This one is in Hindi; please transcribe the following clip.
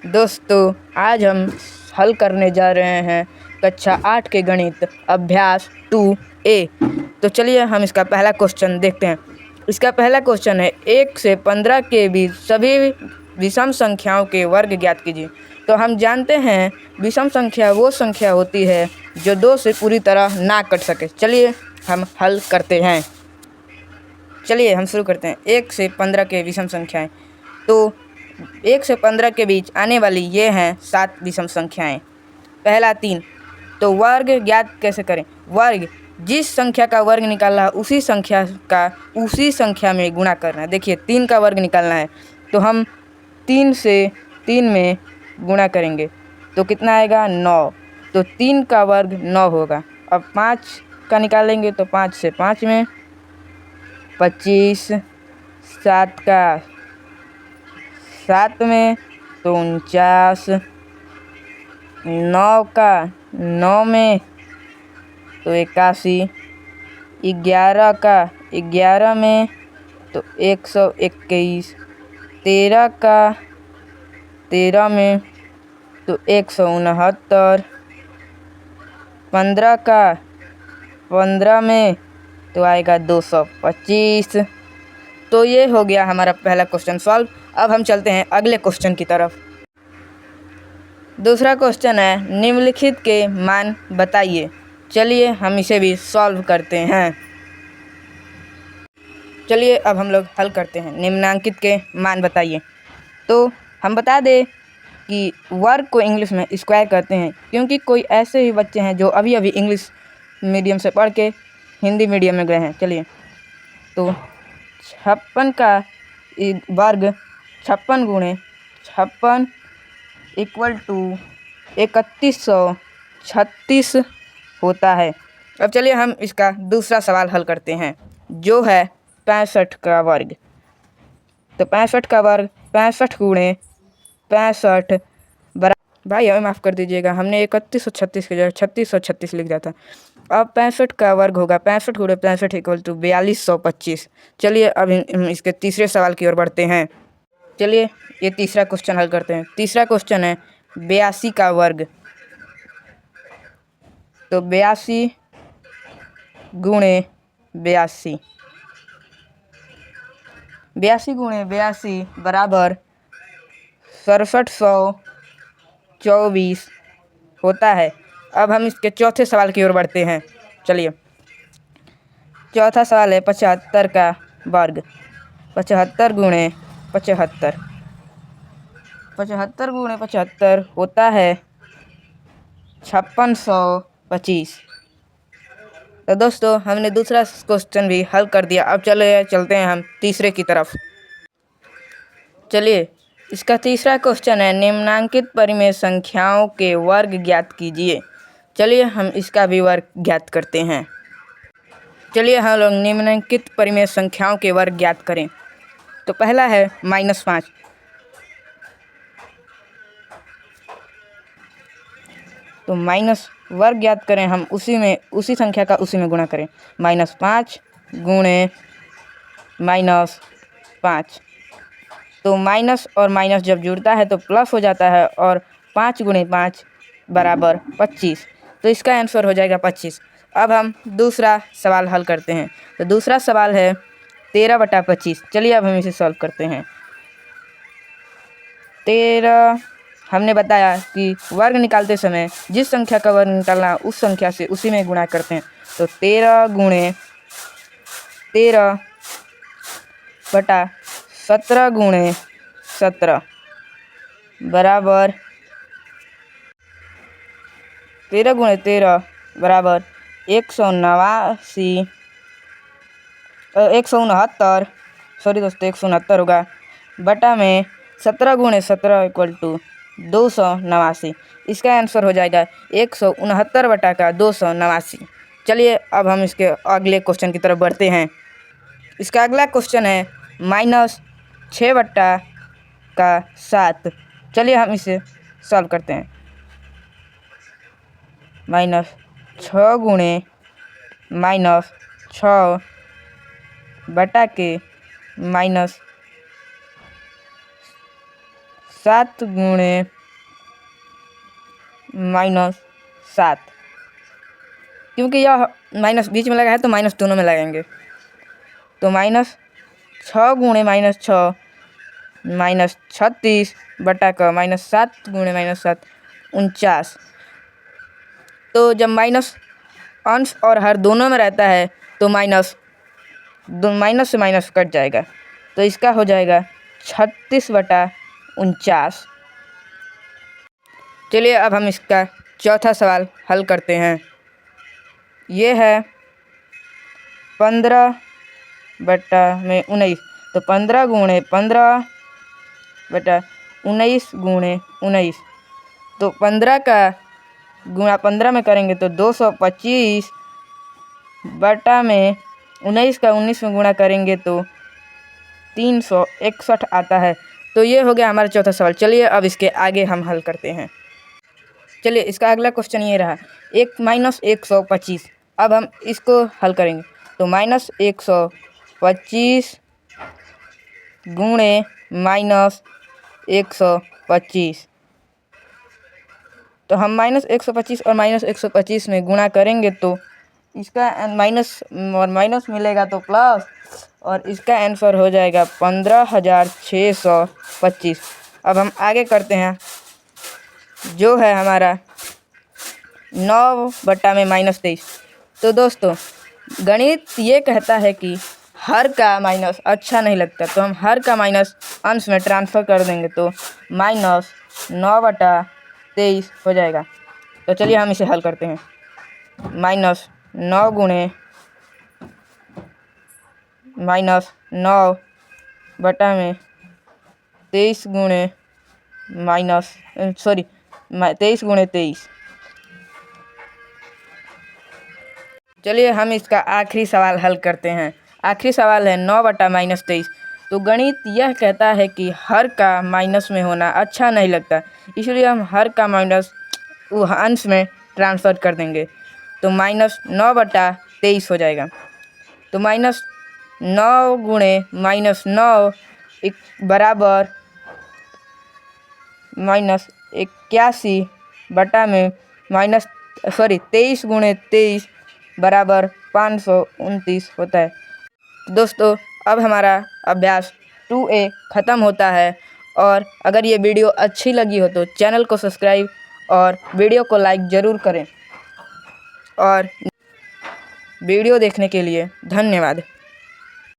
दोस्तों, आज हम हल करने जा रहे हैं कक्षा 8 के गणित अभ्यास 2A। तो चलिए हम इसका पहला क्वेश्चन देखते हैं। इसका पहला क्वेश्चन है 1 से 15 के बीच सभी विषम संख्याओं के वर्ग ज्ञात कीजिए। तो हम जानते हैं विषम संख्या वो संख्या होती है जो 2 से पूरी तरह ना कट सके। चलिए हम हल करते हैं। चलिए हम शुरू करते हैं। 1 से 15 के विषम संख्याएं। तो 1 से 15 के बीच आने वाली ये हैं 7 विषम संख्याएं। पहला 3। तो वर्ग ज्ञात कैसे करें? वर्ग, जिस संख्या का वर्ग निकालना है उसी संख्या में गुणा करना है। देखिए 3 का वर्ग निकालना है तो हम 3 से 3 में गुणा करेंगे तो कितना आएगा? 9। तो 3 का वर्ग 9 होगा। अब 5 का निकालेंगे तो 5 से 5 में 25, 7 का 7 में तो 49, 9 का 9 में तो 81, 11 का 11 में तो 121, 13 का 13 में तो 169, 15 का 15 में तो आएगा 225। तो ये हो गया हमारा पहला क्वेश्चन सॉल्व। अब हम चलते हैं अगले क्वेश्चन की तरफ। दूसरा क्वेश्चन है निम्नलिखित के मान बताइए। चलिए हम इसे भी सॉल्व करते हैं। चलिए अब हम लोग हल करते हैं। निम्नांकित के मान बताइए। तो हम बता दें कि वर्ग को इंग्लिश में स्क्वायर कहते हैं, क्योंकि कोई ऐसे ही बच्चे हैं जो अभी अभी इंग्लिश मीडियम से पढ़ के हिंदी मीडियम में गए हैं। चलिए तो 56 का वर्ग 56 गुणे 56 इक्वल टू 3136 होता है। अब चलिए हम इसका दूसरा सवाल हल करते हैं, जो है 65 का वर्ग। तो 65 का वर्ग 65 गुणे 65 बराबर, भाई हमें माफ़ कर दीजिएगा, हमने 3136 की जगह 3636 लिख दिया था। अब 65 का वर्ग होगा 65 गुणे 65 इक्वल टू 4225। चलिए अब हम इसके तीसरे सवाल की ओर बढ़ते हैं। चलिए ये तीसरा क्वेश्चन हल करते हैं। तीसरा क्वेश्चन है 82 का वर्ग। तो 82 गुणे 82, 82 गुणे 82 बराबर 6724 होता है। अब हम इसके चौथे सवाल की ओर बढ़ते हैं। चलिए चौथा सवाल है 75 का वर्ग। 75 गुणे 75, 75 गुणे 75 होता है 5625। तो दोस्तों हमने दूसरा क्वेश्चन भी हल कर दिया। अब चलते हैं हम तीसरे की तरफ। चलिए इसका तीसरा क्वेश्चन है निम्नांकित परिमेय संख्याओं के वर्ग ज्ञात कीजिए। चलिए हम इसका भी वर्ग ज्ञात करते हैं। चलिए हम लोग निम्नलिखित परिमेय संख्याओं के वर्ग ज्ञात करें। तो पहला है -5। तो माइनस वर्ग ज्ञात करें हम उसी संख्या का उसी में गुणा करें। -5 गुणे -5। तो माइनस और माइनस जब जुड़ता है तो प्लस हो जाता है, और 5 गुणे 5 बराबर 25। तो इसका आंसर हो जाएगा 25। अब हम दूसरा सवाल हल करते हैं। तो दूसरा सवाल है 13/25। चलिए अब हम इसे सॉल्व करते हैं। 13, हमने बताया कि वर्ग निकालते समय जिस संख्या का वर्ग निकालना उस संख्या से उसी में गुणा करते हैं। तो 13 गुणे 13/17 गुणे 17 बराबर 13 गुणे 13 बराबर 169, 169, सॉरी दोस्तों 169 होगा, बटा में 17 गुणे 17 इक्वल टू 289। इसका आंसर हो जाएगा 169/289। चलिए अब हम इसके अगले क्वेश्चन की तरफ बढ़ते हैं। इसका अगला क्वेश्चन है -6/7। चलिए हम इसे सॉल्व करते हैं। -6 गुणे -6 बटा के 7 गुणे -7, क्योंकि यह माइनस बीच में लगा है तो माइनस दोनों में लगाएंगे। तो -6 गुणे -6 -36 बटा का -7 गुणे -7 49। तो जब माइनस अंश और हर दोनों में रहता है तो माइनस से माइनस कट जाएगा, तो इसका हो जाएगा 36 बटा 49। चलिए अब हम इसका चौथा सवाल हल करते हैं। ये है 15 बटा में 19, तो 15 गुणे 15 बटा 19 गुणे 19, तो 15 का गुणा 15 में करेंगे तो 225 बटा में 19 का 19 में गुणा करेंगे तो 361 आता है। तो ये हो गया हमारा चौथा सवाल। चलिए अब इसके आगे हम हल करते हैं। चलिए इसका अगला क्वेश्चन ये रहा, एक -125। अब हम इसको हल करेंगे तो -125 गुणे -125, तो हम -125 और -125 में गुणा करेंगे तो इसका माइनस और माइनस मिलेगा तो प्लस, और इसका आंसर हो जाएगा 15,625। अब हम आगे करते हैं, जो है हमारा 9 बटा में -23। तो दोस्तों गणित ये कहता है कि हर का माइनस अच्छा नहीं लगता, तो हम हर का माइनस अंश में ट्रांसफ़र कर देंगे तो -9 बटा 23 हो जाएगा। तो चलिए हम इसे हल करते हैं। -9 गुणे -9 बटा में 23 गुणे 23 गुणे 23। चलिए हम इसका आखिरी सवाल हल करते हैं। आखिरी सवाल है 9 बटा -23। तो गणित यह कहता है कि हर का माइनस में होना अच्छा नहीं लगता, इसलिए हम हर का माइनस अंश में ट्रांसफ़र कर देंगे तो -9 बटा 23 हो जाएगा। तो -9 गुणे -9 बराबर -81 बटा में 23 गुणे 23 बराबर 529 होता है। दोस्तों अब हमारा अभ्यास 2A ख़त्म होता है, और अगर ये वीडियो अच्छी लगी हो तो चैनल को सब्सक्राइब और वीडियो को लाइक ज़रूर करें, और वीडियो देखने के लिए धन्यवाद।